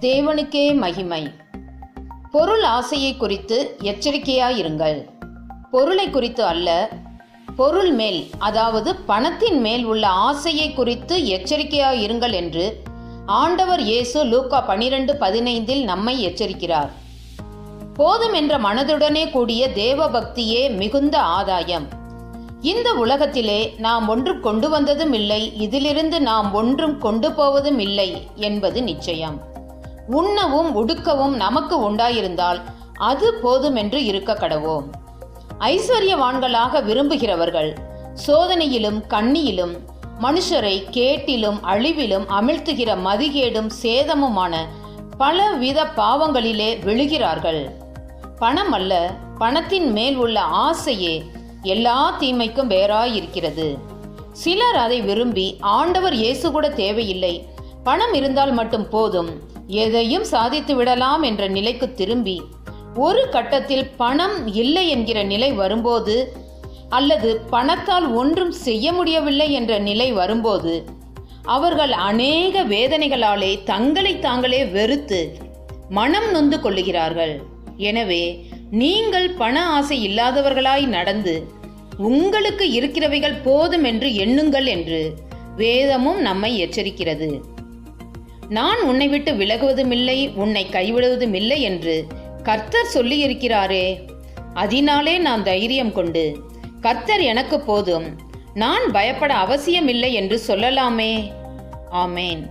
தேவனுக்கே மகிமை. பொருள் ஆசையை குறித்து எச்சரிக்கையாயிருங்கள். பொருளை குறித்து அல்ல, பொருள் மேல், அதாவது பணத்தின் மேல் உள்ள ஆசையை குறித்து எச்சரிக்கையாயிருங்கள் என்று ஆண்டவர் இயேசு லூக்கா 12:15 நம்மை எச்சரிக்கிறார். போதும் என்ற மனதுடனே கூடிய தேவ பக்தியே மிகுந்த ஆதாயம். இந்த உலகத்திலே நாம் ஒன்றும் கொண்டு வந்ததும் இல்லை, இதிலிருந்து நாம் ஒன்றும் கொண்டு போவதும் இல்லை என்பது நிச்சயம். உண்ணவும் உடுக்கவும் நமக்கு உண்டாயிருந்தால் அது போதும் என்று இருக்க கடவோம். ஐஸ்வர்யவான்களாக விரும்புகிறவர்கள் சோதனையிலும் கண்ணியிலும் மனுஷரை கேட்டிலும் அழிவிலும் அமிழ்த்துகிற மதிகேடும் சேதமுமான பலவித பாவங்களிலே விழுகிறார்கள். பணம் அல்ல, பணத்தின் மேல் உள்ள ஆசையே எல்லா தீமைக்கும் வேறாயிருக்கிறது. சிலர் அதை விரும்பி ஆண்டவர் இயேசு கூட தேவையில்லை, பணம் இருந்தால் மட்டும் போதும், எதையும் சாதித்து விடலாம் என்ற நிலைக்கு திரும்பி ஒரு கட்டத்தில் பணம் இல்லை என்கிற நிலை வரும்போது, அல்லது பணத்தால் ஒன்றும் செய்ய முடியவில்லை என்ற நிலை வரும்போது அவர்கள் அநேக வேதனைகளாலே தங்களை தாங்களே வெறுத்து மனம் நொந்து கொள்ளுகிறார்கள். எனவே நீங்கள் பண ஆசை இல்லாதவர்களாய் நடந்து உங்களுக்கு இருக்கிறவைகள் போதும் என்று எண்ணுங்கள் என்று வேதமும் நம்மை எச்சரிக்கிறது. நான் உன்னை விட்டு விலகுவதுமில்லை, உன்னை கைவிடுவதுமில்லை என்று கர்த்தர் சொல்லியிருக்கிறாரே, அதனாலே நான் தைரியம் கொண்டு கர்த்தர் எனக்கு போதும், நான் பயப்பட அவசியமில்லை என்று சொல்லலாமே. ஆமேன்.